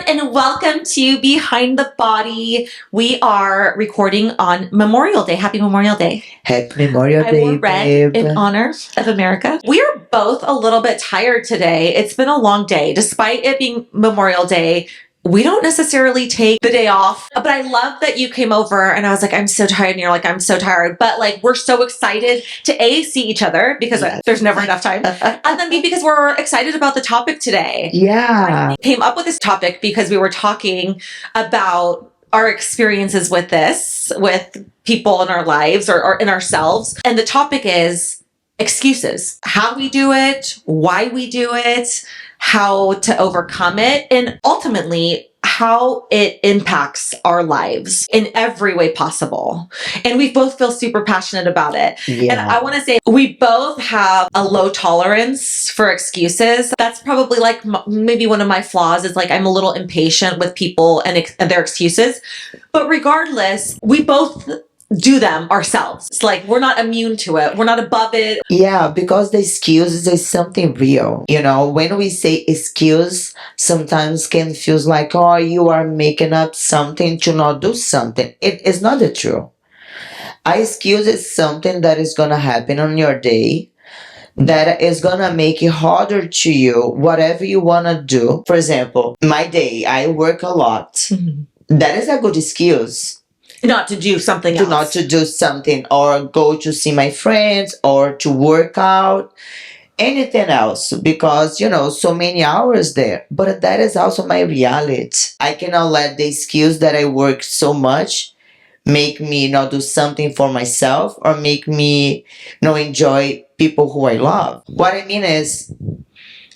and welcome to Behind the Body. We are recording on Memorial Day. Happy Memorial Day. Happy Memorial Day, I wore red babe. in honor of America. We are both a little bit tired today. It's been a long day. Despite it being Memorial Day, we don't necessarily take the day off, but I love that you came over and I was like, I'm so tired. And you're like, I'm so tired. But like, we're so excited to A, see each other because there's never enough time. And then B, because we're excited about the topic today. Yeah. I came up with this topic because we were talking about our experiences with this, with people in our lives or in ourselves. And the topic is excuses, how we do it, why we do it, how to overcome it, and ultimately how it impacts our lives in every way possible. And we both feel super passionate about it. Yeah. And I want to say we both have a low tolerance for excuses. That's probably like maybe one of my flaws is like I'm a little impatient with people and their excuses. But regardless, we both do them ourselves. It's like we're not immune to it. We're not above it. Yeah, because the excuses is something real. You know, when we say excuse, sometimes can feels like, oh, you are making up something to not do something. It is not the truth. A excuse is something that is gonna happen on your day that is gonna make it harder to you, whatever you wanna do. For example, my day, I work a lot. Mm-hmm. That is a good excuse. Not to do something else. Not to do something or go to see my friends or to work out, anything else, because so many hours there. But that is also my reality. I cannot let the excuse that I work so much make me not do something for myself or make me not enjoy people who I love. What I mean is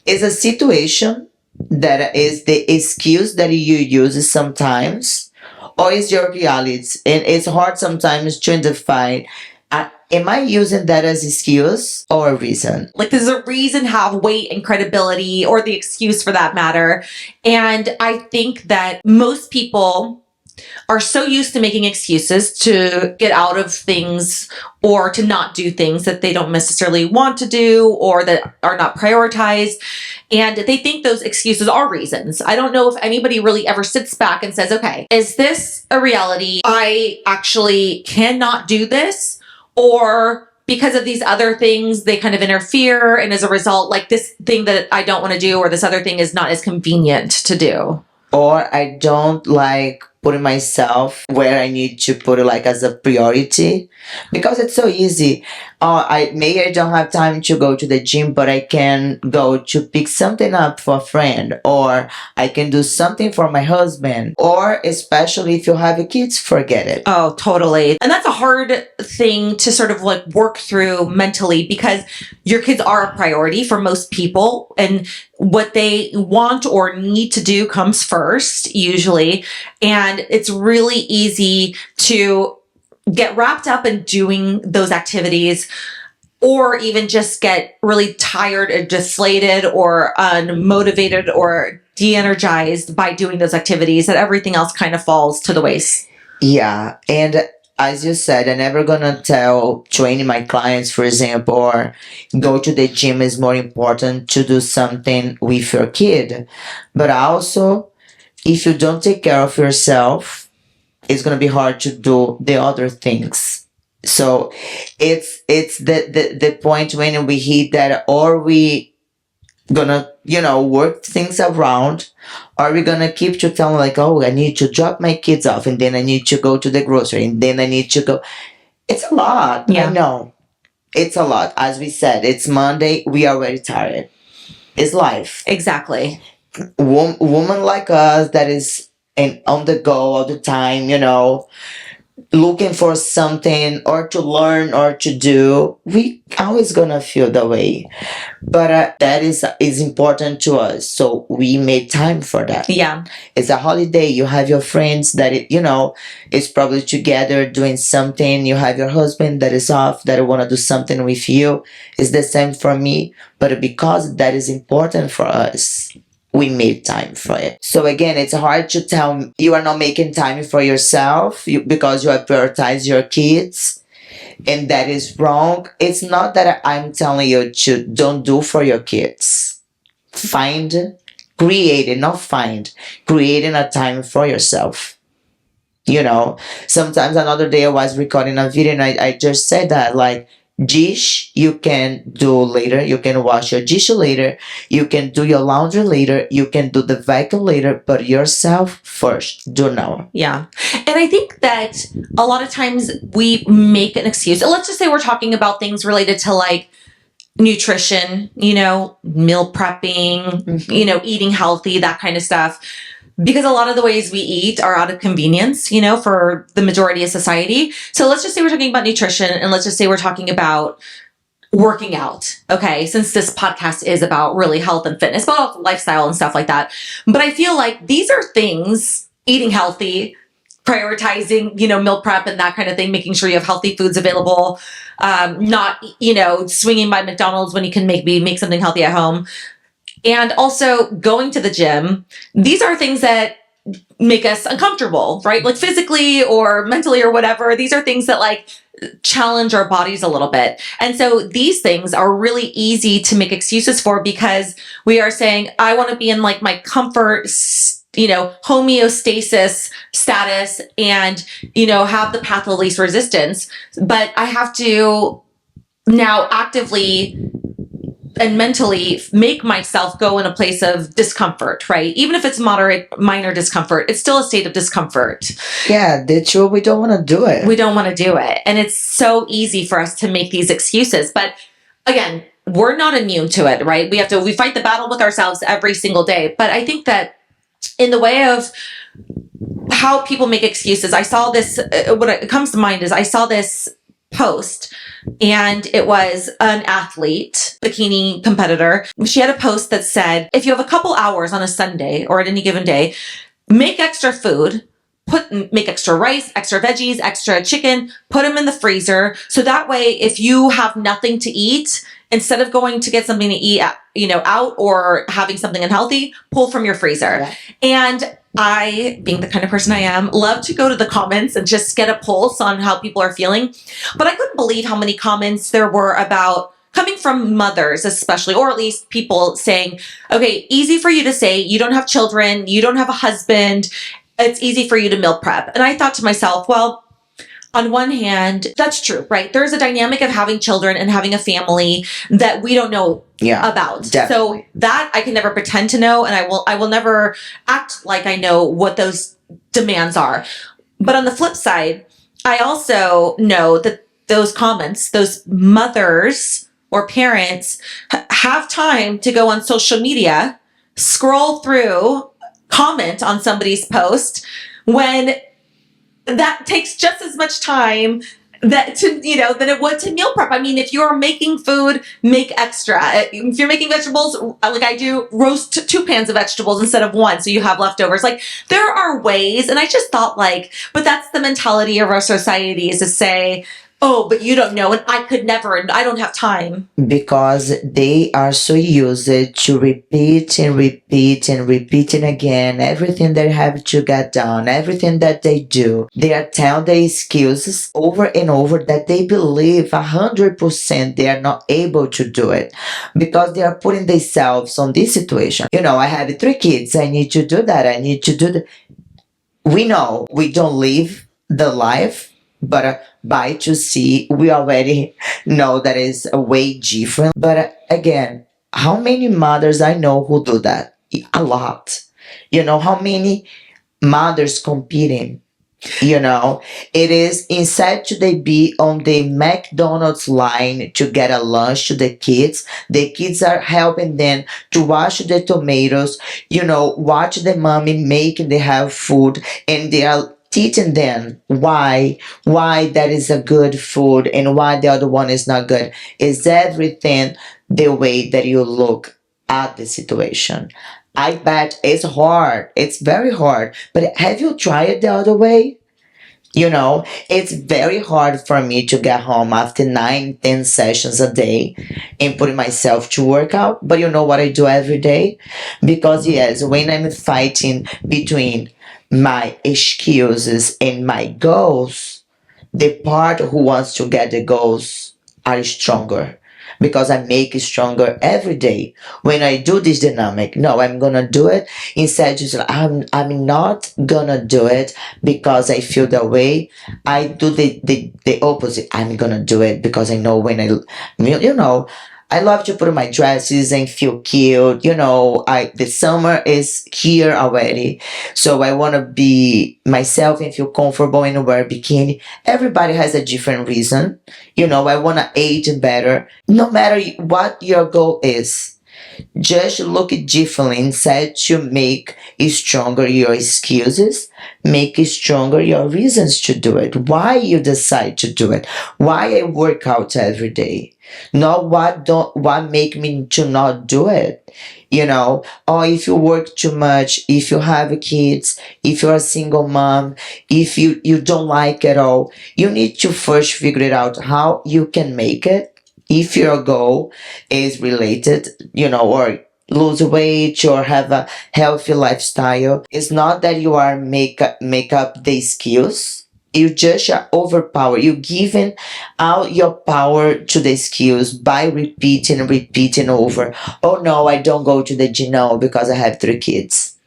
a situation that is the excuse that you use sometimes, or is your reality? And it's hard sometimes to define, am I using that as excuse or a reason? Like there's a reason, have weight and credibility, or the excuse for that matter. And I think that most people are so used to making excuses to get out of things or to not do things that they don't necessarily want to do or that are not prioritized. And they think those excuses are reasons. I don't know if anybody really ever sits back and says, okay, is this a reality? I actually cannot do this, or because of these other things, they kind of interfere. And as a result, like this thing that I don't want to do, or this other thing is not as convenient to do. Or I don't like putting myself where I need to put it like as a priority, because it's so easy. I don't have time to go to the gym, but I can go to pick something up for a friend, or I can do something for my husband, or especially if you have kids, forget it. Oh, totally. And that's a hard thing to sort of like work through mentally, because your kids are a priority for most people, and what they want or need to do comes first, usually. And it's really easy to get wrapped up in doing those activities, or even just get really tired or deflated or unmotivated or de-energized by doing those activities, that everything else kind of falls to the waste. Yeah. And as you said, I'm never gonna tell training my clients, for example, or go to the gym is more important to do something with your kid. But also, if you don't take care of yourself, it's gonna be hard to do the other things. So it's the point when we hit that, or we gonna work things around, or we're gonna keep to telling like, oh, I need to drop my kids off, and then I need to go to the grocery, and then I need to go. It's a lot. Yeah. I know it's a lot. As we said, it's Monday, we are already tired. It's life. Exactly. Woman like us that is on the go all the time, looking for something or to learn or to do, we always gonna feel the way. But that is important to us, so we made time for that. Yeah. It's a holiday. You have your friends that it's probably together doing something. You have your husband that is off, that want to do something with you. It's the same for me. But because that is important for us, we made time for it. So again, it's hard to tell you are not making time for yourself because you have prioritized your kids, and that is wrong. It's not that I'm telling you to don't do for your kids. Find creating, not find, creating a time for yourself. You know, sometimes another day I was recording a video and I just said that, like, dish you can do later, you can wash your dish later, you can do your laundry later, you can do the vacuum later, but yourself first, do now. Yeah. And I think that a lot of times we make an excuse. Let's just say we're talking about things related to like nutrition, meal prepping, eating healthy, that kind of stuff. Because a lot of the ways we eat are out of convenience, for the majority of society. So let's just say we're talking about nutrition, and let's just say we're talking about working out. Okay. Since this podcast is about really health and fitness, about lifestyle and stuff like that. But I feel like these are things, eating healthy, prioritizing, meal prep and that kind of thing, making sure you have healthy foods available, not, swinging by McDonald's when you can make something healthy at home. And also going to the gym. These are things that make us uncomfortable, right? Like physically or mentally or whatever. These are things that like challenge our bodies a little bit. And so these things are really easy to make excuses for, because we are saying, I want to be in like my comfort, homeostasis status and, have the path of least resistance. But I have to now actively and mentally make myself go in a place of discomfort, right? Even if it's moderate, minor discomfort, it's still a state of discomfort. Yeah, that's true. We don't want to do it. We don't want to do it. And it's so easy for us to make these excuses. But again, we're not immune to it, right? We fight the battle with ourselves every single day. But I think that in the way of how people make excuses, I saw this, what comes to mind is I saw this post, and it was an athlete, bikini competitor. She had a post that said, if you have a couple hours on a Sunday or at any given day, make extra food, make extra rice, extra veggies, extra chicken, put them in the freezer. So that way, if you have nothing to eat, instead of going to get something to eat, out or having something unhealthy, pull from your freezer. Yeah. And I, being the kind of person I am, love to go to the comments and just get a pulse on how people are feeling. But I couldn't believe how many comments there were about coming from mothers, especially, or at least people saying, okay, easy for you to say, you don't have children, you don't have a husband, it's easy for you to meal prep. And I thought to myself, well, on one hand, that's true, right? There's a dynamic of having children and having a family that we don't know about. Definitely. So that I can never pretend to know, and I will never act like I know what those demands are. But on the flip side, I also know that those comments, those mothers or parents have time to go on social media, scroll through, comment on somebody's post when that takes just as much time than it would to meal prep. I mean, if you're making food, make extra. If you're making vegetables, like I do, roast 2 pans of vegetables instead of 1, so you have leftovers. Like, there are ways, and I just thought but that's the mentality of our society, is to say, oh, but you don't know, and I could never, and I don't have time. Because they are so used to repeat and repeat and repeating again everything they have to get done, everything that they do. They are telling their excuses over and over that they believe 100% they are not able to do it, because they are putting themselves on this situation. I have 3 kids. I need to do that. I need to do that. We know we don't live the life, but by to see, we already know that is a way different. But again, how many mothers I know who do that? A lot. How many mothers competing? It is, instead to they be on the McDonald's line to get a lunch to the kids are helping them to wash the tomatoes, watch the mommy making the health food, and they are teaching them why that is a good food and why the other one is not good. Is everything the way that you look at the situation? I bet it's hard. It's very hard. But have you tried it the other way? It's very hard for me to get home after 9-10 sessions a day and putting myself to work out. But you know what I do every day? Because yes, when I'm fighting between my excuses and my goals, the part who wants to get the goals are stronger. because I make it stronger every day. When I do this dynamic, no, I'm gonna do it. Instead, just I'm not gonna do it because I feel that way. I do the opposite. I'm gonna do it because I know when you know, I love to put on my dresses and feel cute. The summer is here already, so I want to be myself and feel comfortable and wear bikini. Everybody has a different reason. I want to age better. No matter what your goal is, just look it differently instead to make it stronger your excuses, make it stronger your reasons to do it. Why you decide to do it? Why I work out every day? Not what make me to not do it. Or if you work too much, if you have kids, if you're a single mom, if you don't like it all, you need to first figure it out how you can make it. If your goal is related, or lose weight or have a healthy lifestyle, it's not that you are make up the skills. You just are overpowered. You're giving out your power to the skills by repeating over. Oh no, I don't go to the gym now because I have 3 kids.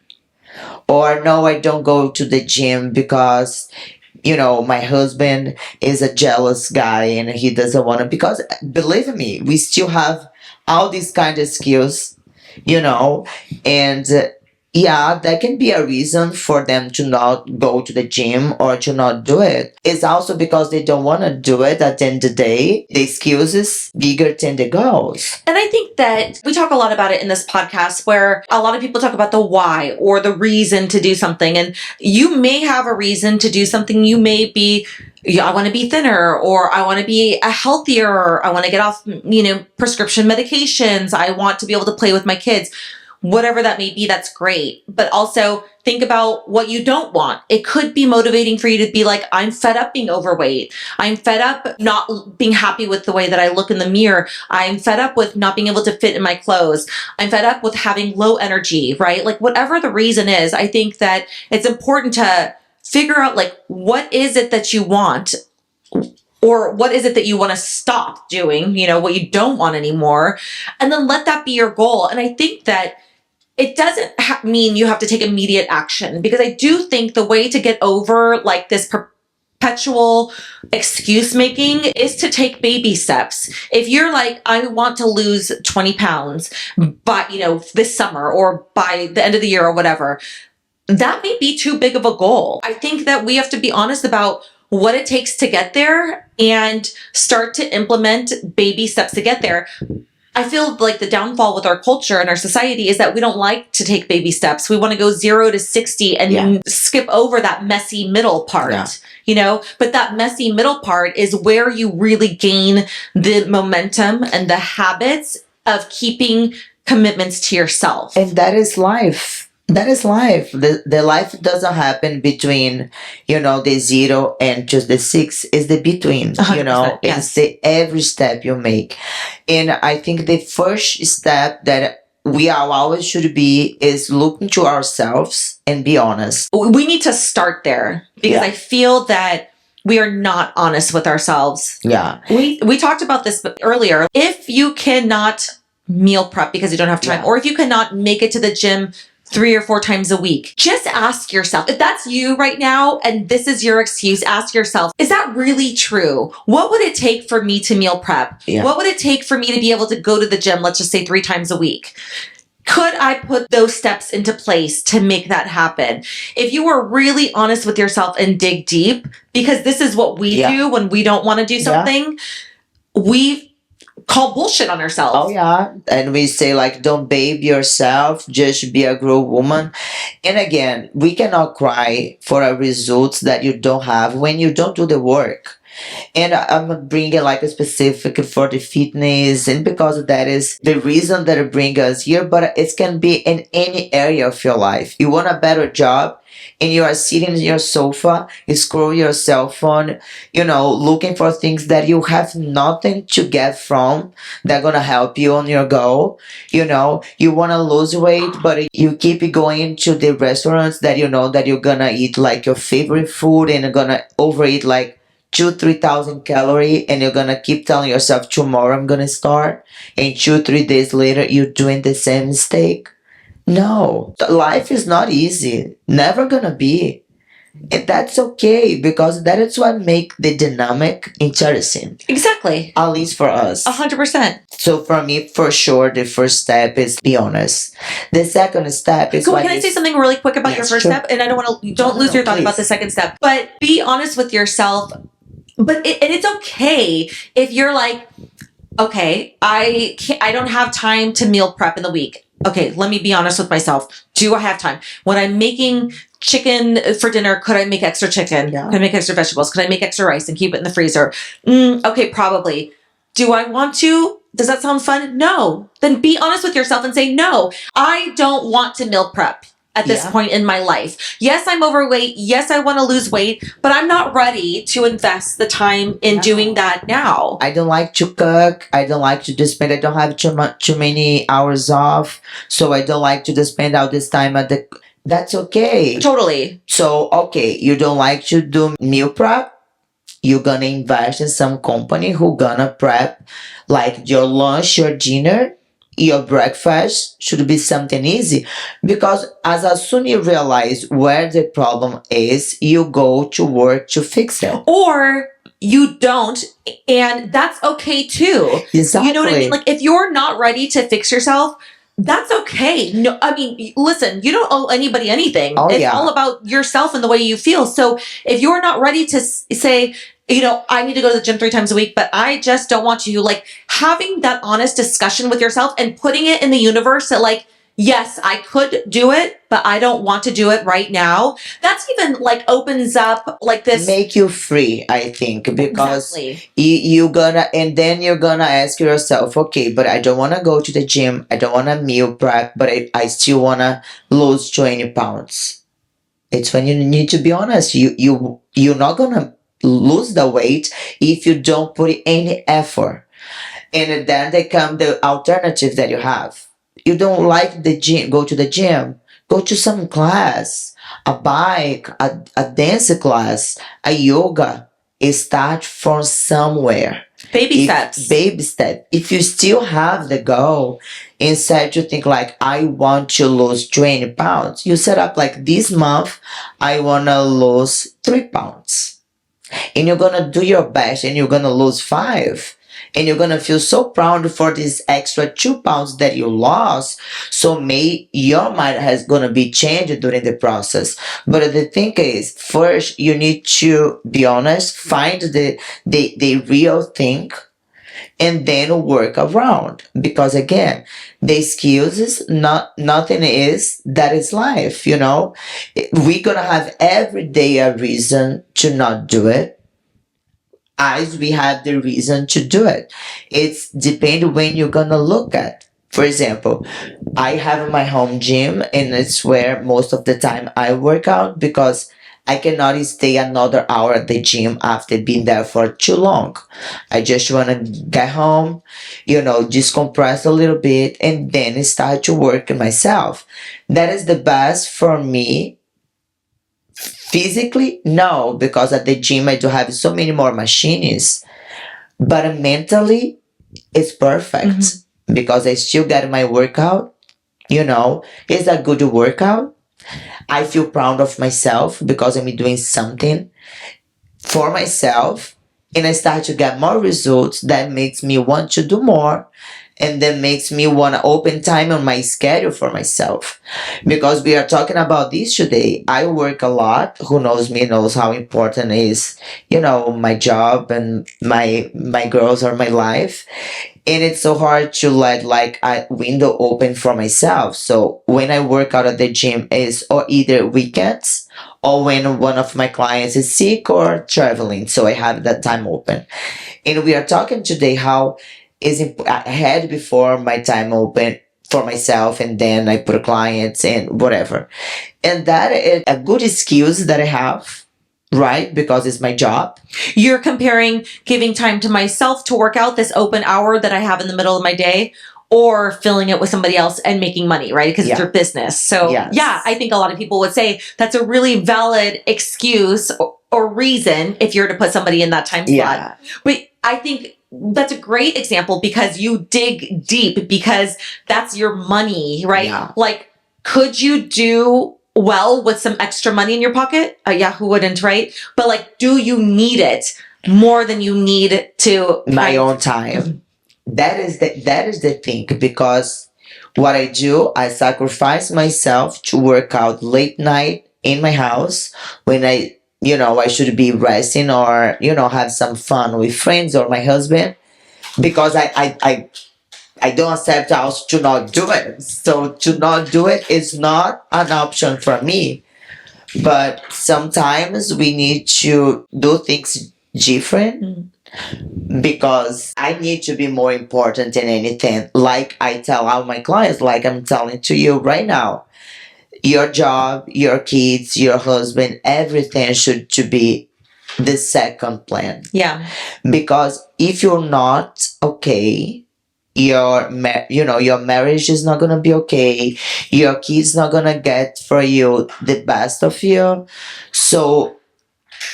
Or no, I don't go to the gym because my husband is a jealous guy and he doesn't want to. Because believe me, we still have all these kind of skills, you know, and yeah, that can be a reason for them to not go to the gym or to not do it. It's also because they don't want to do it. At the end of the day, the skills is bigger than the goals. And I think that we talk a lot about it in this podcast where a lot of people talk about the why or the reason to do something. And you may have a reason to do something. You may be, I want to be thinner, or I want to be healthier. I want to get off, prescription medications. I want to be able to play with my kids. Whatever that may be, that's great. But also think about what you don't want. It could be motivating for you to be like, I'm fed up being overweight. I'm fed up not being happy with the way that I look in the mirror. I'm fed up with not being able to fit in my clothes. I'm fed up with having low energy, right? Like whatever the reason is, I think that it's important to figure out like, what is it that you want? Or what is it that you want to stop doing, what you don't want anymore? And then let that be your goal. And I think that it doesn't mean you have to take immediate action, because I do think the way to get over like this perpetual excuse making is to take baby steps. If you're like, I want to lose 20 pounds by, this summer or by the end of the year or whatever, that may be too big of a goal. I think that we have to be honest about what it takes to get there and start to implement baby steps to get there. I feel like the downfall with our culture and our society is that we don't like to take baby steps. We want to go 0 to 60 and skip over that messy middle part, but that messy middle part is where you really gain the momentum and the habits of keeping commitments to yourself. And that is life. That is life. The life doesn't happen between, the 0 and just the 6. Is the between, yes. It's the every step you make. And I think the first step that we always should be is looking to ourselves and be honest. We need to start there, because I feel that we are not honest with ourselves. Yeah. We talked about this earlier. If you cannot meal prep because you don't have time, or if you cannot make it to the gym 3 or 4 times a week, just ask yourself, if that's you right now and this is your excuse, ask yourself, is that really true? What would it take for me to meal prep? Yeah. What would it take for me to be able to go to the gym, let's just say 3 times a week? Could I put those steps into place to make that happen? If you are really honest with yourself and dig deep, because this is what we do when we don't want to do something, we call bullshit on ourselves. Oh yeah. And we say like, don't babe yourself, just be a grown woman. And again, we cannot cry for a result that you don't have when you don't do the work. And I'm bringing like a specific for the fitness, and because that is the reason that it brings us here, but it can be in any area of your life. You want a better job and you are sitting in your sofa, you scroll your cell phone, looking for things that you have nothing to get from that gonna help you on your goal. You want to lose weight, but you keep going to the restaurants that that you're gonna eat like your favorite food and you're gonna overeat like 3,000 calorie, and you're gonna keep telling yourself tomorrow I'm gonna start, and 3 days later you're doing the same mistake. No, life is not easy. Never gonna be. And that's okay, because that is what make the dynamic interesting. Exactly. At least for us. 100%. So for me, for sure, the first step is be honest. The second step is Can I say something really quick about your first step? And I don't want to, don't lose your thought about the second step, but be honest with yourself. And it's okay if you're like, okay, I don't have time to meal prep in the week. Okay, let me be honest with myself. Do I have time? When I'm making chicken for dinner, could I make extra chicken? Yeah. Could I make extra vegetables? Could I make extra rice and keep it in the freezer? Okay, probably. Do I want to? Does that sound fun? No. Then be honest with yourself and say, no, I don't want to meal prep at this point in my life. Yes, I'm overweight. Yes, I want to lose weight, but I'm not ready to invest the time in doing that now. I don't like to cook. I don't like to just spend. I don't have too many hours off, so I don't like to just spend all this time at the. That's okay. Totally. So okay, you don't like to do meal prep. You're gonna invest in some company who gonna prep like your lunch, your dinner, your breakfast should be something easy, because as soon you realize where the problem is, you go to work to fix it. Or you don't, and that's okay too. Exactly. You know what I mean? Like if you're not ready to fix yourself, that's okay. No, I mean, listen, you don't owe anybody anything. It's all about yourself and the way you feel. So if you're not ready to say, I need to go to the gym 3 times a week, but I just don't want to, like having that honest discussion with yourself and putting it in the universe that like, yes, I could do it, but I don't want to do it right now. That's even like opens up like this. Make you free, I think, because you're gonna ask yourself, okay, but I don't want to go to the gym. I don't want to meal prep, but I still want to lose 20 pounds. It's when you need to be honest. You're not going to lose the weight if you don't put any effort. And then they come the alternative that you have. You don't like the gym, go to the gym, go to some class, a bike, a dance class, a yoga. Start from somewhere. Baby steps. Baby step. If you still have the goal, instead to think like, I want to lose 20 pounds, you set up like this month, I want to lose 3 pounds. And you're going to do your best and you're going to lose 5. And you're going to feel so proud for this extra 2 pounds that you lost. So your mind has going to be changed during the process. But the thing is, first, you need to be honest, find the real thing, and then work around. Because again, the excuses, nothing is, that is life, We're going to have every day a reason to not do it, as we have the reason to do it. It's depend when you're gonna look at. For example, I have my home gym, and it's where most of the time I work out, because I cannot stay another hour at the gym after being there for too long. I just want to get home, decompress a little bit, and then start to work myself. That is the best for me. Physically, no, because at the gym I do have so many more machines. But mentally, it's perfect, because I still get my workout. It's a good workout. I feel proud of myself because I'm doing something for myself, and I start to get more results that makes me want to do more. And that makes me want to open time on my schedule for myself. Because we are talking about this today. I work a lot. Who knows me knows how important is, my job and my girls or my life. And it's so hard to let like a window open for myself. So when I work out at the gym is or either weekends or when one of my clients is sick or traveling. So I have that time open. And we are talking today how I had before my time open for myself, and then I put clients and whatever. And that is a good excuse that I have, right? Because it's my job. You're comparing giving time to myself to work out this open hour that I have in the middle of my day, or filling it with somebody else and making money, right? Because it's your business. So yeah, I think a lot of people would say that's a really valid excuse or reason if you're to put somebody in that time slot. Yeah. But I think that's a great example because you dig deep because that's your money, right? Yeah. Like, could you do well with some extra money in your pocket? Yeah, who wouldn't, right? But like, do you need it more than you need to My own time. That is the thing, because what I do, I sacrifice myself to work out late night in my house when I should be resting or have some fun with friends or my husband, because I don't accept us to not do it. So to not do it is not an option for me. But sometimes we need to do things different, because I need to be more important than anything. Like I tell all my clients, like I'm telling to you right now, your job, your kids, your husband, everything should to be the second plan. Yeah. Because if you're not okay, your marriage is not gonna be okay. Your kids not gonna get for you the best of you. So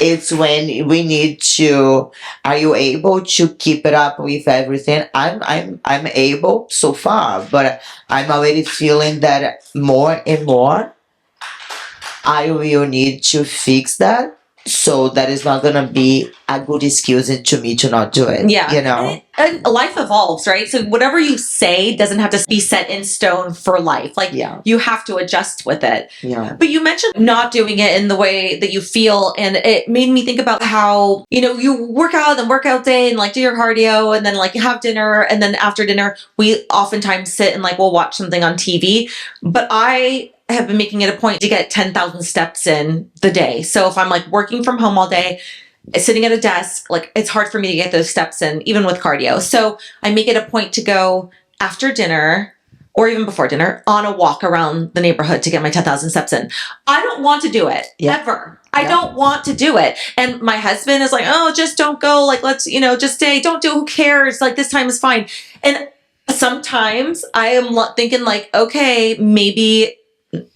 it's when we need to, are you able to keep it up with everything? I'm able so far, but I'm already feeling that more and more I will need to fix that. So that is not gonna be a good excuse to me to not do it. Yeah. And life evolves, right? So whatever you say doesn't have to be set in stone for life. Like, you have to adjust with it. Yeah. But you mentioned not doing it in the way that you feel. And it made me think about how, you work out and workout day and like do your cardio and then like you have dinner. And then after dinner, we oftentimes sit and like we'll watch something on TV. But I have been making it a point to get 10,000 steps in the day. So if I'm like working from home all day, sitting at a desk, like it's hard for me to get those steps in, even with cardio. So I make it a point to go after dinner or even before dinner on a walk around the neighborhood to get my 10,000 steps in. I don't want to do it ever. I don't want to do it. And my husband is like, oh, just don't go. Like, let's, just stay. Don't do it. Who cares? Like this time is fine. And sometimes I am thinking like, okay, maybe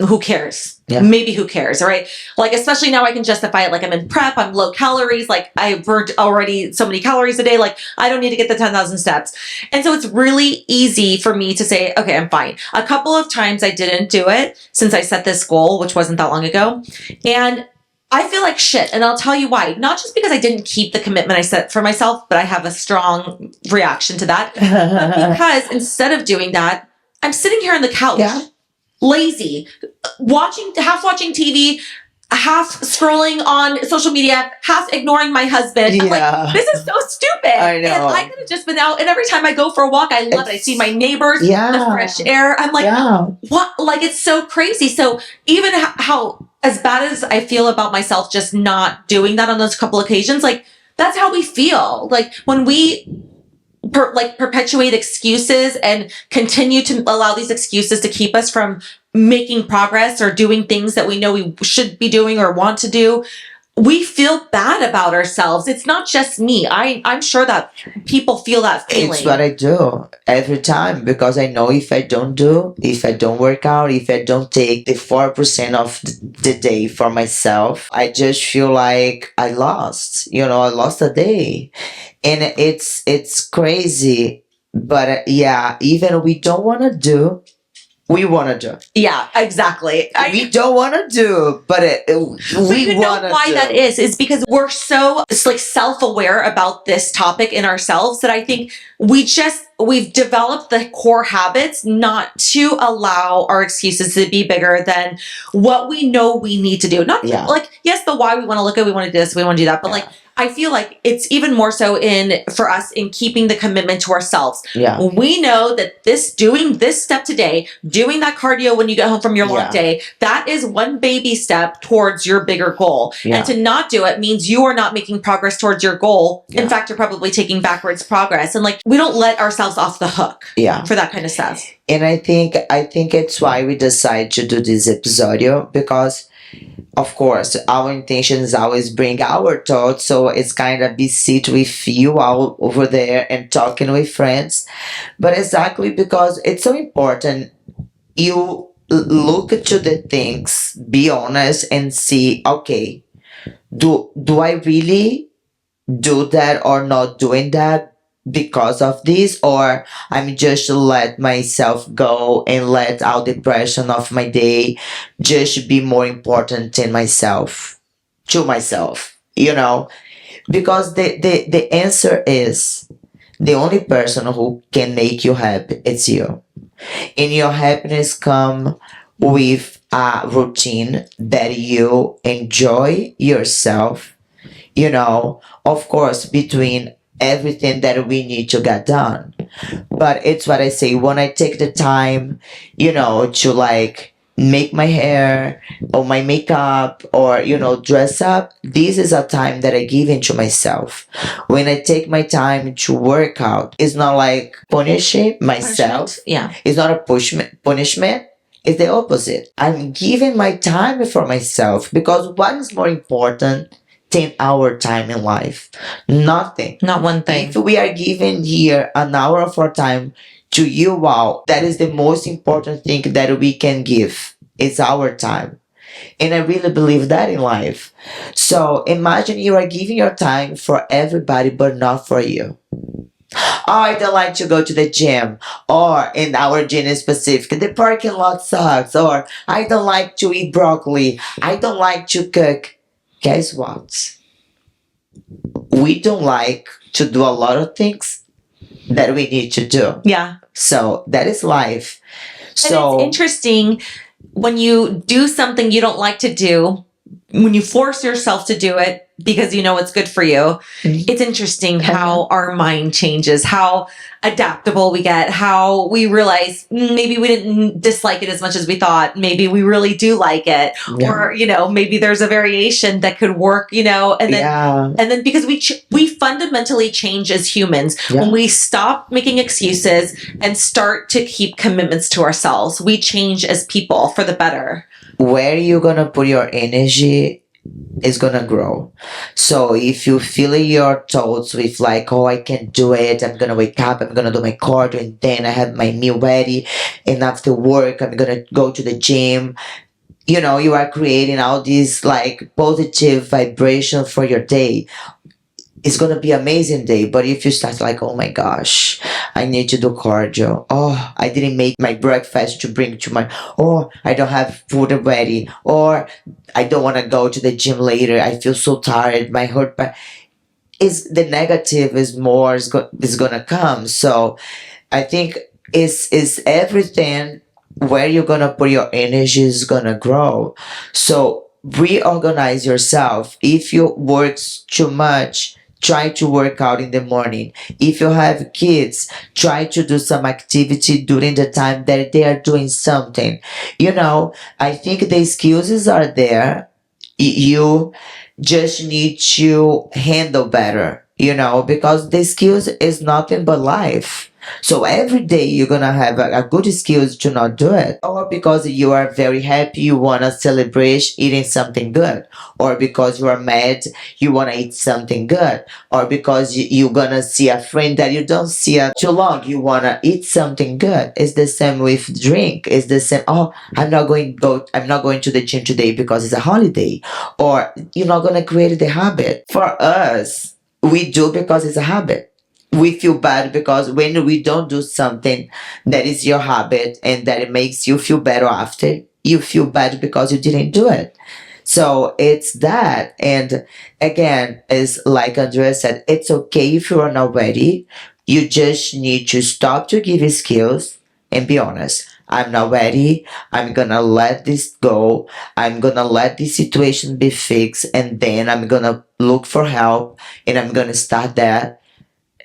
who cares? Yeah. Maybe who cares, right? Like, especially now I can justify it. Like I'm in prep, I'm low calories. Like I burned already so many calories a day. Like I don't need to get the 10,000 steps. And so it's really easy for me to say, okay, I'm fine. A couple of times I didn't do it since I set this goal, which wasn't that long ago. And I feel like shit. And I'll tell you why. Not just because I didn't keep the commitment I set for myself, but I have a strong reaction to that. But because instead of doing that, I'm sitting here on the couch. Lazy, half watching TV, half scrolling on social media, half ignoring my husband. I'm like, this is so stupid. I know. And I could have just been out. And every time I go for a walk, I love it. I see my neighbors, the fresh air. I'm like, what? Like, it's so crazy. So even how, as bad as I feel about myself, just not doing that on those couple occasions, like, that's how we feel. Like, when we perpetuate excuses and continue to allow these excuses to keep us from making progress or doing things that we know we should be doing or want to do, we feel bad about ourselves. It's not just me. I'm sure that people feel that feeling. It's what I do every time, because I know if I don't work out, if I don't take the 4% of the day for myself, I just feel like I lost. I lost a day. And it's crazy. But even we don't want to do, we want to do. Yeah, exactly. We don't want to do, but we want to do. Why that is because we're so self-aware about this topic in ourselves that I think we've developed the core habits not to allow our excuses to be bigger than what we know we need to do. Not yes, the why we want to look at, we want to do this, we want to do that, but I feel like it's even more so for us in keeping the commitment to ourselves. Yeah. We know that doing this step today, doing that cardio when you get home from your long day, that is one baby step towards your bigger goal. Yeah. And to not do it means you are not making progress towards your goal. Yeah. In fact, you're probably taking backwards progress. And we don't let ourselves off the hook for that kind of stuff. And I think it's why we decide to do this episode, because of course, our intention is always bring our thoughts, so it's kind of be sit with you all over there and talking with friends. But exactly because it's so important, you look to the things, be honest, and see, okay, Do I really do that or not doing that because of this, or I'm just let myself go and let out the pressure of my day just be more important than myself, to myself, because the answer is the only person who can make you happy, it's you. And your happiness come with a routine that you enjoy yourself, of course, between everything that we need to get done. But it's what I say, when I take the time, to like make my hair or my makeup or, dress up, this is a time that I give into myself. When I take my time to work out, it's not like punishing myself. Punishment? Yeah. It's not a punishment. It's the opposite. I'm giving my time for myself, because what is more important than our time in life? Nothing. Not one thing. If we are giving here an hour of our time to you, wow, that is the most important thing that we can give. It's our time. And I really believe that in life. So imagine you are giving your time for everybody, but not for you. Oh, I don't like to go to the gym, or in our gym in specific, the parking lot sucks, or I don't like to eat broccoli, I don't like to cook. Guess what? We don't like to do a lot of things that we need to do. Yeah. So that is life. And So it's interesting when you do something you don't like to do, when you force yourself to do it because you know it's good for you. It's interesting how our mind changes, how adaptable we get, how we realize maybe we didn't dislike it as much as we thought. Maybe we really do like it. Yeah. Or, maybe there's a variation that could work, and then because we fundamentally change as humans when we stop making excuses and start to keep commitments to ourselves. We change as people for the better. Where you gonna put your energy is gonna grow. So if you fill your thoughts with like, oh, I can do it, I'm gonna wake up, I'm gonna do my cardio, and then I have my meal ready, and after work I'm gonna go to the gym. You are creating all these like positive vibration for your day. It's gonna be amazing day. But if you start like, oh my gosh, I need to do cardio. Oh, I didn't make my breakfast to bring to I don't have food ready. Or I don't want to go to the gym later. I feel so tired. My heart, is the negative is more is gonna come. So I think is everything where you're gonna put your energy is gonna grow. So reorganize yourself. If you work too much, try to work out in the morning. If you have kids, try to do some activity during the time that they are doing something. I think the excuses are there. You just need to handle better, because the skills is nothing but life. So every day you're gonna have a good excuse to not do it. Or because you are very happy, you wanna celebrate eating something good. Or because you are mad, you wanna eat something good. Or because you're gonna see a friend that you don't see too long, you wanna eat something good. It's the same with drink. It's the same. Oh, I'm not going to the gym today because it's a holiday. Or you're not gonna create the habit. For us, we do because it's a habit. We feel bad because when we don't do something that is your habit and that it makes you feel better after, you feel bad because you didn't do it. So it's that. And again, it's like Andrea said, it's okay if you are not ready. You just need to stop to give skills and be honest. I'm not ready. I'm gonna let this go. I'm gonna let this situation be fixed, and then I'm gonna look for help, and I'm gonna start that.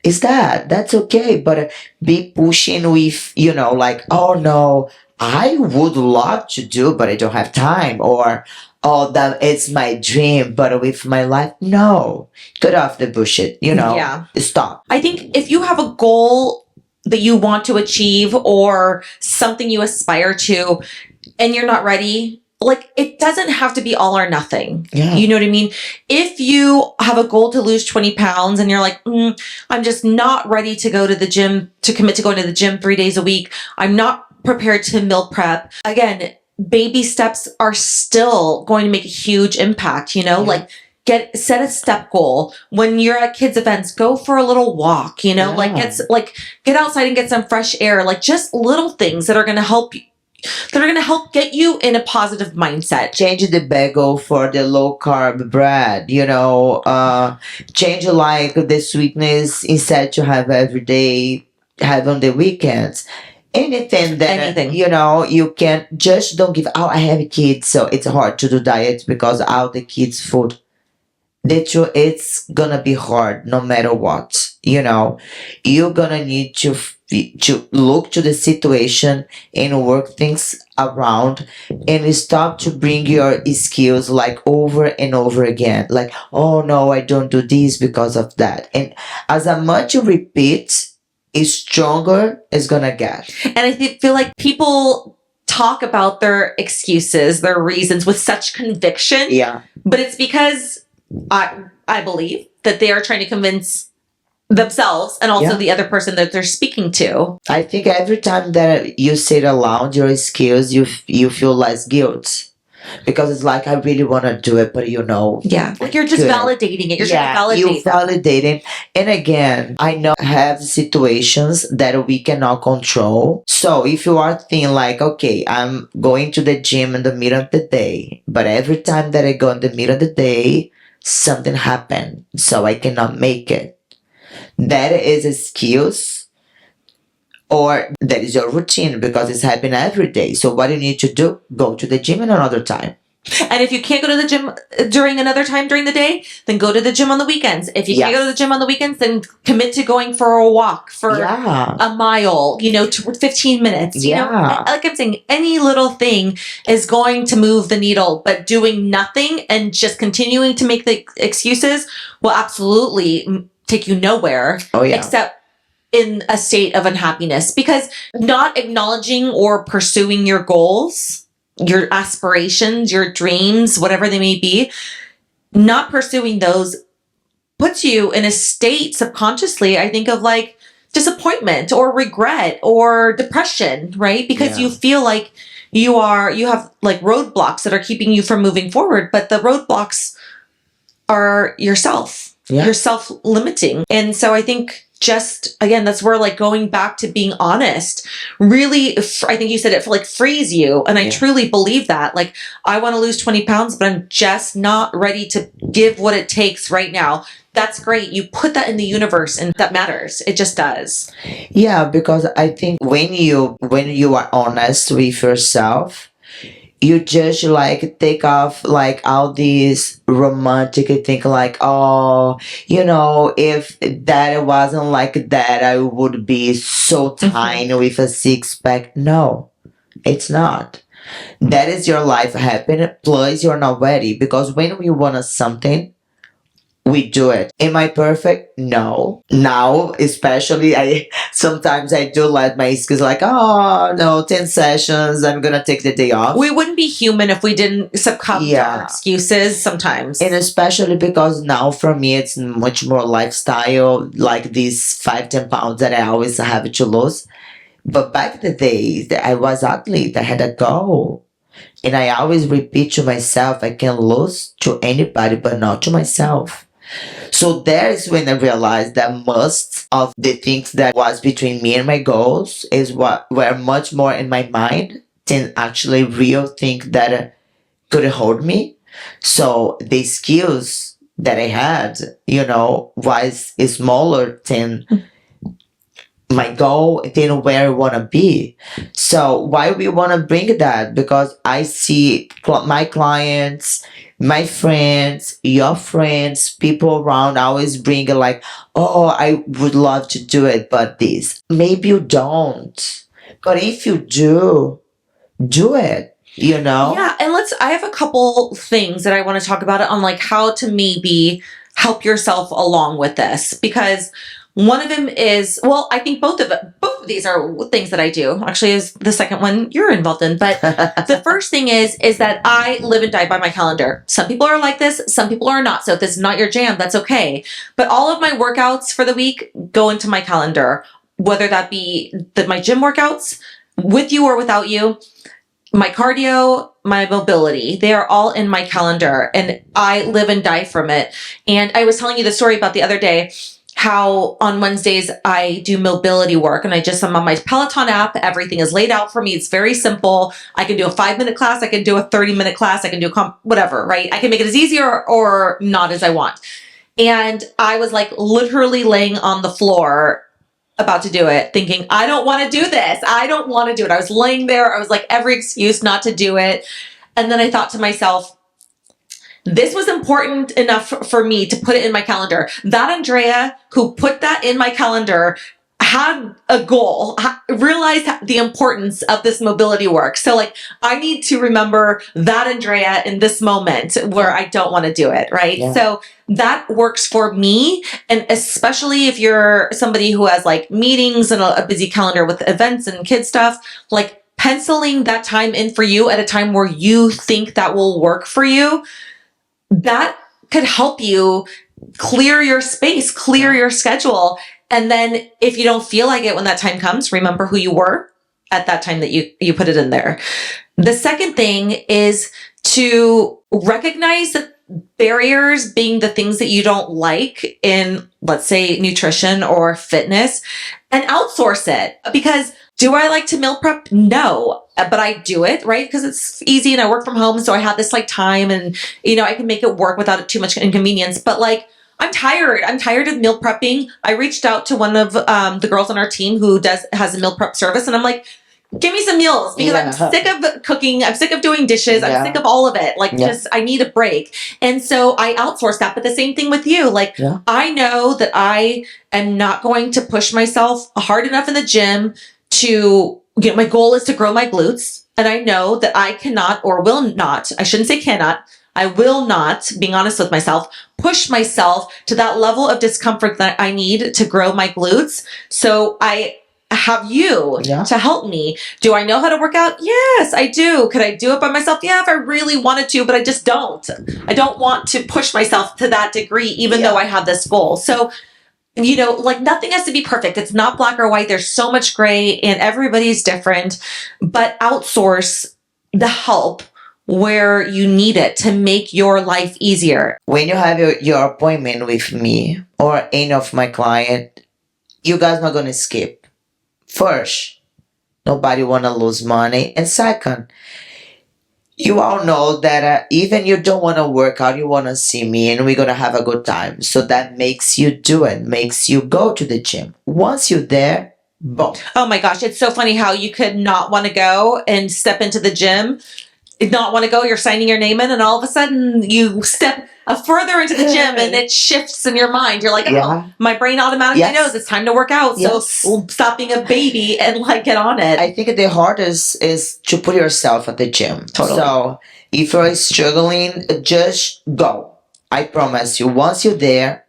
Is that's okay, but be pushing with, like, oh no, I would love to do, but I don't have time, or oh, that it's my dream, but with my life, no, cut off the bullshit, Yeah. Stop. I think if you have a goal that you want to achieve or something you aspire to and you're not ready, like it doesn't have to be all or nothing. Yeah. You know what I mean? If you have a goal to lose 20 pounds and you're like, I'm just not ready to go to the gym, to commit to going to the gym 3 days a week. I'm not prepared to meal prep. Again, baby steps are still going to make a huge impact, Yeah. like set a step goal. When you're at kids events, go for a little walk, get outside and get some fresh air, like just little things that are going to help you, that are going to help get you in a positive mindset. Change the bagel for the low carb bread, change like the sweetness instead to have every day, have on the weekends. Anything, you can just don't give out. I have kids, so it's hard to do diet because all the kids' food. The truth, it's gonna be hard no matter what. You're gonna need to look to the situation and work things around and stop to bring your skills like over and over again. Like, oh no, I don't do this because of that. And as much you repeat, is stronger it's gonna get. And I feel like people talk about their excuses, their reasons with such conviction. Yeah. But it's because I believe that they are trying to convince themselves and also the other person that they're speaking to. I think every time that you say it aloud, your skills, you feel less guilt. Because it's like, I really want to do it, but like you're just validating it. You're trying to validate you're validating. And again, I know I have situations that we cannot control. So if you are thinking like, okay, I'm going to the gym in the middle of the day, but every time that I go in the middle of the day, something happened, so I cannot make it. That is a skills, or that is your routine because it's happening every day. So what you need to do, go to the gym in another time. And if you can't go to the gym during another time during the day, then go to the gym on the weekends. If you can't go to the gym on the weekends, then commit to going for a walk for a mile, 15 minutes. Like I'm saying, any little thing is going to move the needle, but doing nothing and just continuing to make the excuses will absolutely take you nowhere. Except in a state of unhappiness, because not acknowledging or pursuing your goals, your aspirations, your dreams, whatever they may be, not pursuing those puts you in a state subconsciously, I think, of like disappointment or regret or depression, right? Because you feel like you have like roadblocks that are keeping you from moving forward, but the roadblocks are yourself. You're self-limiting. And so I think just, again, that's where like going back to being honest, really, I think you said it for like frees you. And I truly believe that. Like, I want to lose 20 pounds, but I'm just not ready to give what it takes right now. That's great. You put that in the universe and that matters. It just does. Yeah, because I think when you are honest with yourself, you just like take off like all these romantic thing like, oh, if that wasn't like that, I would be so tiny with a six-pack. No, it's not. That is your life happening, plus you're not ready, because when we want something, we do it. Am I perfect? No. Now, especially, sometimes I do let my excuse like, oh, no, 10 sessions, I'm going to take the day off. We wouldn't be human if we didn't succumb to our excuses sometimes. And especially because now for me, it's much more lifestyle, like these 5-10 pounds that I always have to lose. But back in the days that I was athlete, I had a goal. And I always repeat to myself, I can lose to anybody, but not to myself. So there's when I realized that most of the things that was between me and my goals is what were much more in my mind than actually real things that could hold me. So the skills that I had, was smaller than my goal, than where I want to be. So why we want to bring that? Because I see my clients, my friends, your friends, people around always bring like, oh, I would love to do it, but this. Maybe you don't. But if you do it, Yeah, and I have a couple things that I want to talk about it on, like how to maybe help yourself along with this, because one of them is, well, I think both of these are things that I do. Actually, is the second one you're involved in. But the first thing is that I live and die by my calendar. Some people are like this, some people are not. So if this is not your jam, that's okay. But all of my workouts for the week go into my calendar, whether that be my gym workouts with you or without you. my cardio, my mobility, they are all in my calendar and I live and die from it. And I was telling you the story about the other day, how on Wednesdays I do mobility work and I'm on my Peloton app. Everything is laid out for me. It's very simple. I can do a 5-minute class. I can do a 30-minute class. I can do whatever, right? I can make it as easy or not as I want. And I was like literally laying on the floor about to do it, thinking, I don't want to do this. I don't want to do it. I was laying there. I was like every excuse not to do it. And then I thought to myself, this was important enough for me to put it in my calendar. That Andrea who put that in my calendar had a goal, realized the importance of this mobility work. So like, I need to remember that Andrea in this moment where I don't want to do it. Right. Yeah. So that works for me. And especially if you're somebody who has like meetings and a busy calendar with events and kid stuff, like penciling that time in for you at a time where you think that will work for you, that could help you clear your space, clear your schedule. And then if you don't feel like it when that time comes, remember who you were at that time that you put it in there. The second thing is to recognize that barriers being the things that you don't like in, let's say, nutrition or fitness, and outsource it. Because do I like to meal prep? No, but I do it, right? Because it's easy and I work from home. So I have this like time and, I can make it work without too much inconvenience. But like, I'm tired. I'm tired of meal prepping. I reached out to one of the girls on our team who has a meal prep service. And I'm like, give me some meals because I'm sick of cooking. I'm sick of doing dishes. I'm sick of all of it. Like I need a break. And so I outsource that. But the same thing with you. Like I know that I am not going to push myself hard enough in the gym to, my goal is to grow my glutes. And I know that I cannot or will not, I shouldn't say cannot, I will not, being honest with myself, push myself to that level of discomfort that I need to grow my glutes. So I have you to help me. Do I know how to work out? Yes, I do. Could I do it by myself? Yeah, if I really wanted to, but I just don't. I don't want to push myself to that degree, even though I have this goal. So, like nothing has to be perfect. It's not black or white. There's so much gray and everybody's different, but outsource the help where you need it to make your life easier. When you have your appointment with me or any of my client, you guys not going to skip. First, nobody want to lose money. And second, you all know that even you don't want to work out, you want to see me and we're going to have a good time. So that makes you do it, makes you go to the gym. Once you're there, boom. Oh my gosh, it's so funny how you could not want to go and step into the gym, not want to go, you're signing your name in, and all of a sudden you step further into the gym and it shifts in your mind. You're like, my brain automatically knows it's time to work out. So stop being a baby and like get on it. I think the hardest is to put yourself at the gym. Totally. So if you're struggling, just go. I promise you, once you're there,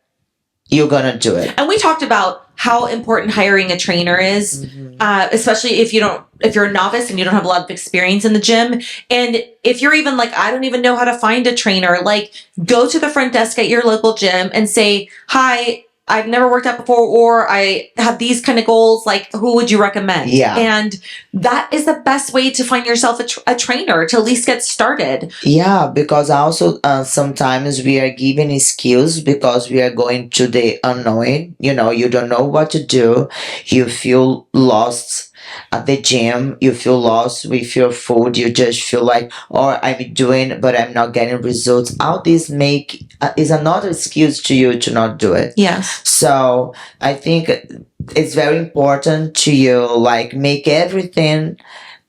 you're going to do it. And we talked about how important hiring a trainer is, especially if you're a novice and you don't have a lot of experience in the gym. And if you're even like, I don't even know how to find a trainer, like go to the front desk at your local gym and say, hi, I've never worked out before, or I have these kind of goals. Like, who would you recommend? Yeah. And that is the best way to find yourself a trainer to at least get started. Yeah, because also sometimes we are given skills because we are going to the unknown. You don't know what to do. You feel lost at the gym. You feel lost with your food. You just feel like, I'm doing, but I'm not getting results. All this is another excuse to you to not do it. Yes. So I think it's very important to you, like make everything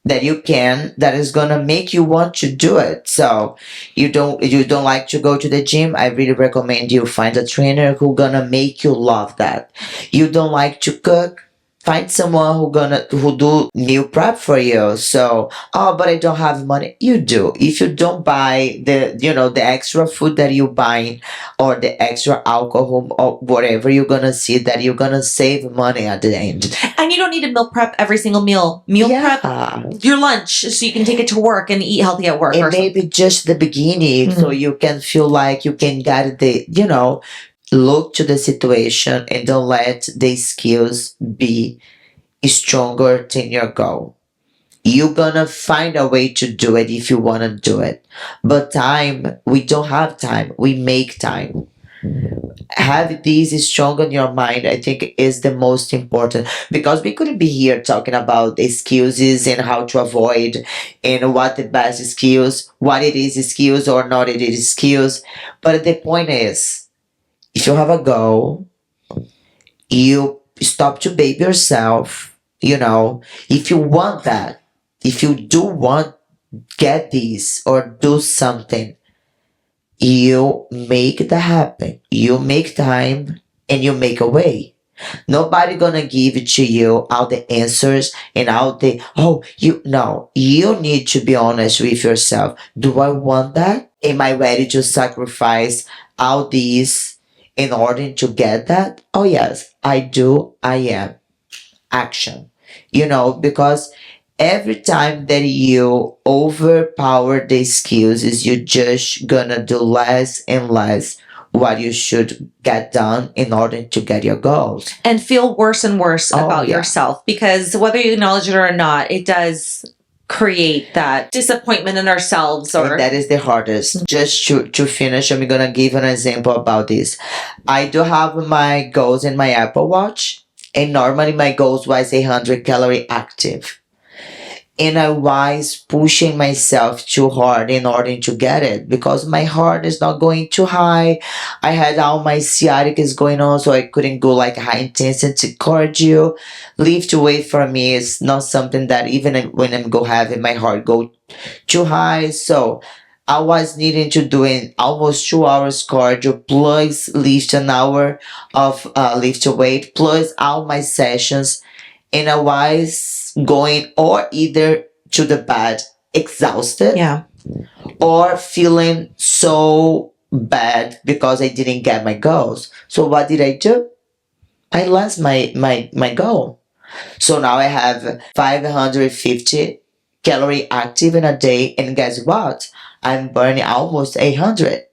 that you can that is gonna make you want to do it. So you don't like to go to the gym, I really recommend you find a trainer who gonna make you love that. You don't like to cook, find someone who do meal prep for you. So, but I don't have money. You do. If you don't buy the extra food that you buy or the extra alcohol or whatever, you're gonna see that you're gonna save money at the end. And you don't need to meal prep every single meal. Meal prep your lunch so you can take it to work and eat healthy at work. And maybe just the beginning so you can feel like you can get look to the situation and don't let the skills be stronger than your goal. You're gonna find a way to do it if you wanna do it. But time, we don't have time. We make time. Have these strong on your mind, I think, is the most important, because we couldn't be here talking about excuses and how to avoid and what the best skills, what it is skills or not it is skills. But the point is, if you have a goal, you stop to baby yourself. If you want that, if you do want get this or do something, you make that happen. You make time and you make a way. Nobody gonna give it to you all the answers and all the you no. You need to be honest with yourself. Do I want that? Am I ready to sacrifice all these in order to get that? Oh yes, I do. I am. Action. Because every time that you overpower the skills is you just gonna do less and less what you should get done in order to get your goals. And feel worse and worse about yeah. yourself, because whether you acknowledge it or not, it does create that disappointment in ourselves. And that is the hardest. Just to finish, I'm gonna give an example about this. I do have my goals in my Apple Watch, and normally my goals was 100 calorie active. And I was pushing myself too hard in order to get it because my heart is not going too high. I had all my sciatic is going on, so I couldn't go like high intensity cardio. Lift weight for me is not something that even when I'm go having my heart go too high. So I was needing to doing almost 2 hours cardio plus lift an hour of lift weight plus all my sessions, and I was going or either to the bed exhausted, Yeah. or feeling so bad because I didn't get my goals. So what did I do? I lost my goal. So now I have 550 calorie active in a day, and guess what? I'm burning almost 800.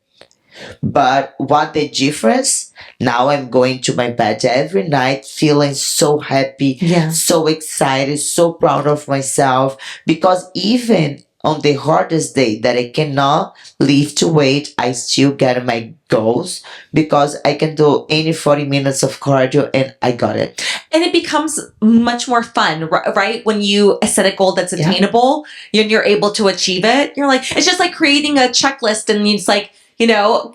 But what the difference? Now I'm going to my bed every night feeling so happy, Yeah. so excited, so proud of myself. Because even on the hardest day that I cannot lift weight, I still get my goals because I can do any 40 minutes of cardio and I got it. And it becomes much more fun, right? When you set a goal that's attainable and you're able to achieve it, you're like, it's just like creating a checklist, and it's like,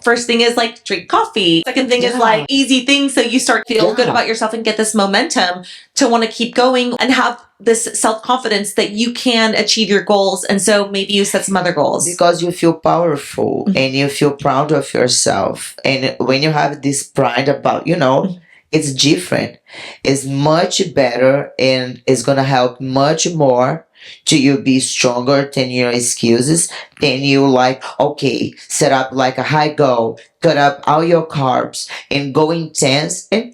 first thing is like drink coffee. Second thing is like easy things. So you start to feel good about yourself and get this momentum to want to keep going and have this self-confidence that you can achieve your goals. And so maybe you set some other goals. Because you feel powerful and you feel proud of yourself. And when you have this pride about, it's different. It's much better and it's going to help much more to you be stronger than your excuses. Then you set up like a high goal, cut up all your carbs and go intense and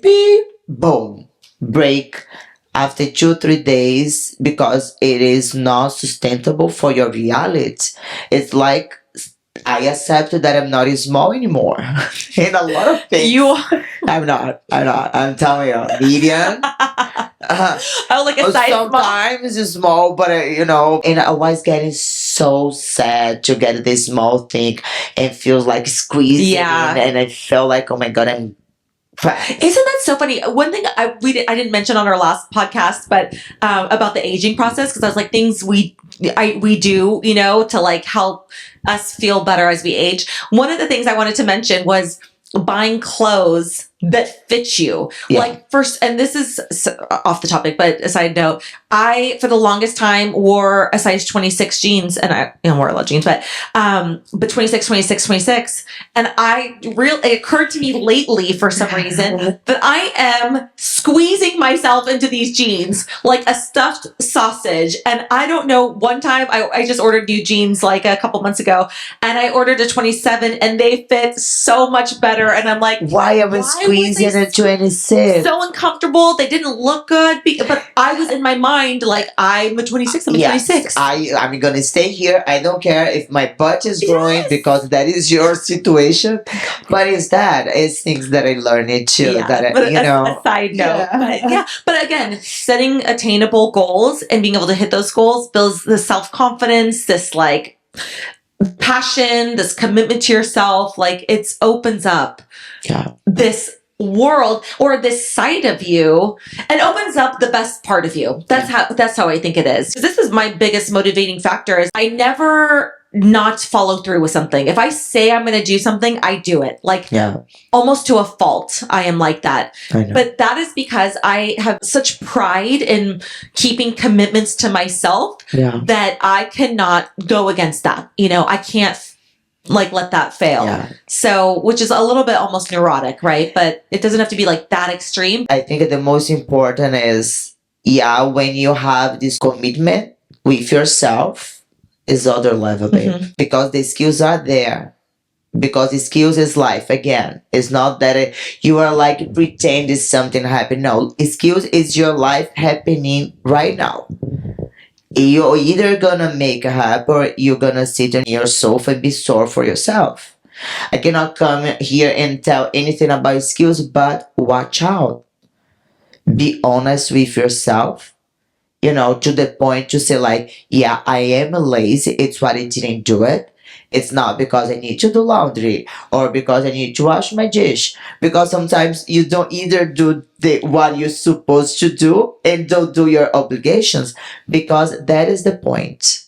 boom, break after 2-3 days because it is not sustainable for your reality. It's like I accept that I'm not small anymore. In a lot of things. I'm not. I'm telling you, medium. Like a size sometimes it's small, but and I was getting so sad to get this small thing and feels like squeezing and I felt like, oh my god, I'm fat. Isn't that so funny? One thing I didn't mention on our last podcast, but about the aging process, because I was like, things we do, to like help us feel better as we age. One of the things I wanted to mention was buying clothes that fit you. Like first, and this is off the topic, but a side note, I, for the longest time, wore a size 26 jeans, and I wore a lot of jeans, but 26, 26, 26. And it occurred to me lately for some reason that I am squeezing myself into these jeans like a stuffed sausage. And I don't know, one time I just ordered new jeans like a couple months ago, and I ordered a 27 and they fit so much better. And I'm like, why am I squeezing squeezing at 26. So uncomfortable. They didn't look good, but I was in my mind like, I'm a 26. I'm a 26. I'm gonna stay here. I don't care if my butt is growing because that is your situation. But it's things that I learned it too. Yeah, that but I, a side note. But again, setting attainable goals and being able to hit those goals builds the self-confidence, this like passion, this commitment to yourself. Like it opens up this world or this side of you and opens up the best part of you. That's how I think it is. This is my biggest motivating factor is I never not follow through with something. If I say I'm going to do something, I do it. Like almost to a fault. I am like that. But that is because I have such pride in keeping commitments to myself that I cannot go against that. You know, I can't like let that fail. So, which is a little bit almost neurotic, right? But it doesn't have to be like that extreme. I think the most important is, when you have this commitment with yourself, is other level, babe. Because the skills are there. Because the skills is life again. It's not that you are like pretend is something happen. No, skills is your life happening right now. You're either gonna make it happen or you're gonna sit on your sofa and be sore for yourself. I cannot come here and tell anything about skills, but watch out. Be honest with yourself. You know, to the point to say like, I am lazy. It's why I didn't do it. It's not because I need to do laundry or because I need to wash my dish. Because sometimes you don't either do what you're supposed to do and don't do your obligations. Because that is the point.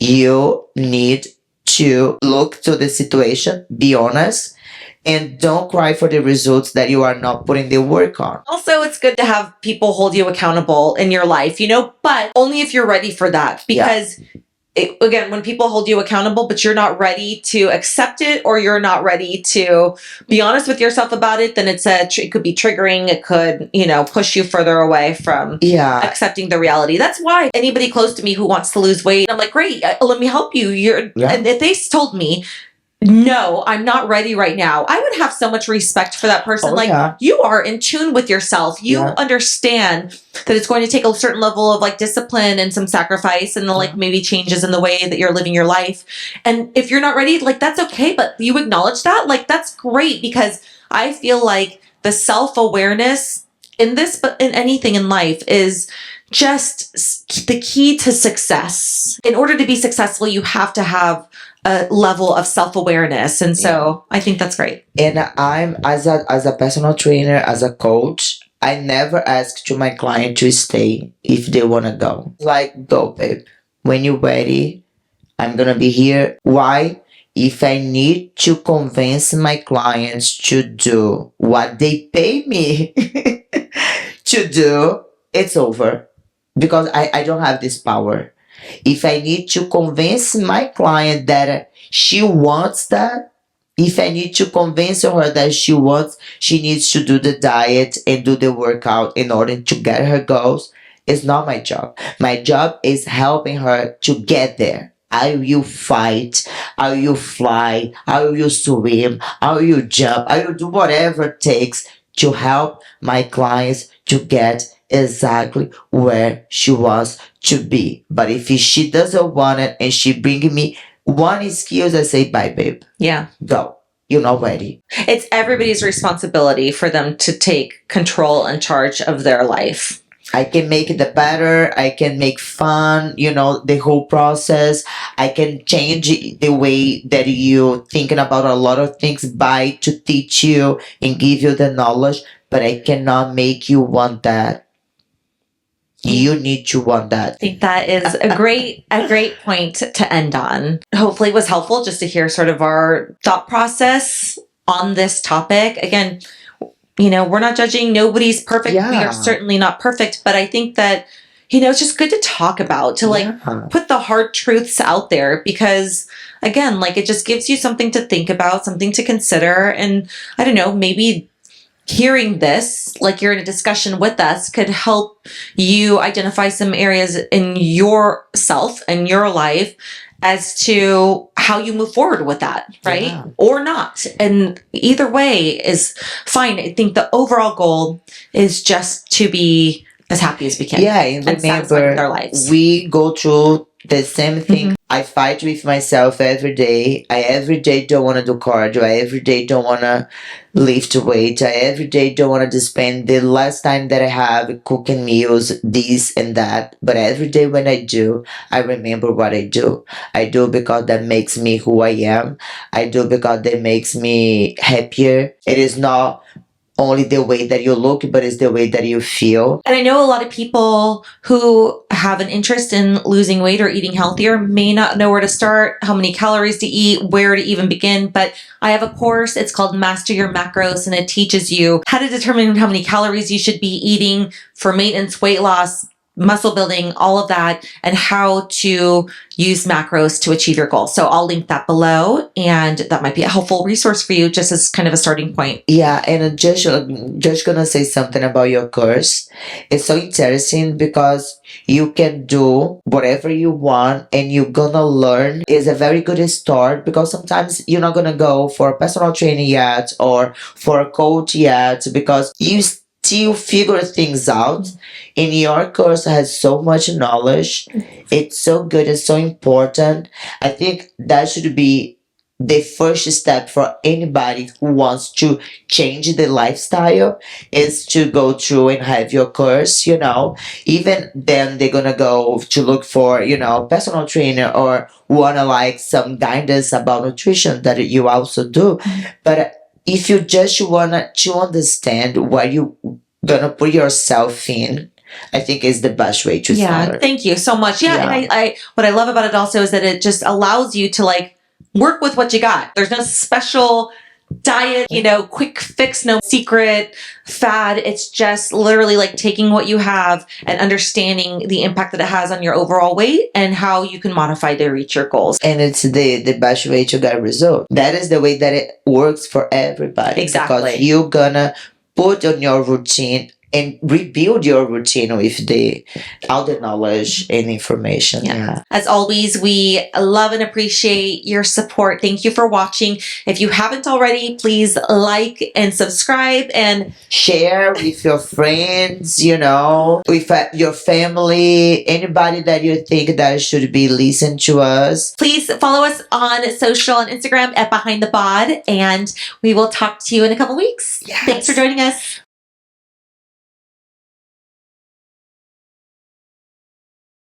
You need to look to the situation, be honest, and don't cry for the results that you are not putting the work on. Also, it's good to have people hold you accountable in your life, you know, but only if you're ready for that. Because again, when people hold you accountable, but you're not ready to accept it or you're not ready to be honest with yourself about it, then it could be triggering. It could, you know, push you further away from accepting the reality. That's why anybody close to me who wants to lose weight, I'm like, great, let me help you. And if they told me, no, I'm not ready right now, I would have so much respect for that person. You are in tune with yourself. You understand that it's going to take a certain level of like discipline and some sacrifice and like maybe changes in the way that you're living your life. And if you're not ready, like that's okay, but you acknowledge that, like that's great, because I feel like the self-awareness in this, but in anything in life, is just the key to success. In order to be successful, you have to have a level of self-awareness. And so I think that's great. And I'm, as a personal trainer, as a coach, I never ask to my client to stay if they want to go. Like, go, babe. When you're ready, I'm going to be here. Why? If I need to convince my clients to do what they pay me to do, it's over. Because I don't have this power. If I need to convince my client that she wants that, if I need to convince her that she needs to do the diet and do the workout in order to get her goals, it's not my job. My job is helping her to get there. I will fight, I will fly, I will swim, I will jump, I will do whatever it takes to help my clients to get exactly where she wants to be. But if she doesn't want it and she bring me one excuse, I say, bye, babe. Go. You're not ready. It's everybody's responsibility for them to take control and charge of their life. I can make it better. I can make fun, the whole process. I can change the way that you thinking about a lot of things to teach you and give you the knowledge. But I cannot make you want that. You need to want that. I think that is a great point to end on. Hopefully it was helpful just to hear sort of our thought process on this topic. Again, we're not judging. Nobody's perfect. We are certainly not perfect. But I think that, it's just good to talk about, to put the hard truths out there, because again, it just gives you something to think about, something to consider. And I don't know, maybe hearing this, you're in a discussion with us, could help you identify some areas in yourself and your life as to how you move forward with that, right? Yeah. Or not. And either way is fine. I think the overall goal is just to be as happy as we can. Yeah, and satisfied with our remember, lives. we go through the same thing. Mhm. I fight with myself every day. I every day don't want to do cardio. I every day don't want to lift weight. I every day don't want to spend the last time that I have cooking meals, this and that. But every day when I do, I remember what I do. I do because that makes me who I am. I do because that makes me happier. It is not only the way that you look, but it's the way that you feel. And I know a lot of people who have an interest in losing weight or eating healthier may not know where to start, how many calories to eat, where to even begin. But I have a course, it's called Master Your Macros, and it teaches you how to determine how many calories you should be eating for maintenance, weight loss, muscle building, all of that, and how to use macros to achieve your goal. So I'll link that below, and that might be a helpful resource for you just as kind of a starting point. Yeah, and just gonna say something about your course. It's so interesting because you can do whatever you want and you're gonna learn. Is a very good start because sometimes you're not gonna go for a personal training yet or for a coach yet because you still figure things out. And your course has so much knowledge. It's so good, it's so important. I think that should be the first step for anybody who wants to change the lifestyle is to go through and have your course, even then they're gonna go to look for, personal trainer or wanna like some guidance about nutrition that you also do. But if you just wanna to understand what you gonna put yourself in, I think is the best way to start. Thank you so much. Yeah, and I what I love about it also is that it just allows you to like work with what you got. There's no special diet, quick fix, no secret fad. It's just literally like taking what you have and understanding the impact that it has on your overall weight and how you can modify to reach your goals. And it's the best way to get result. That is the way that it works for everybody. Exactly. Because you're gonna put on your routine and rebuild your routine with all the knowledge and information. Yeah. As always, we love and appreciate your support. Thank you for watching. If you haven't already, please like and subscribe and share with your friends, with your family, anybody that you think that should be listening to us. Please follow us on social and Instagram at Behind the Bod, and we will talk to you in a couple weeks. Yes. Thanks for joining us.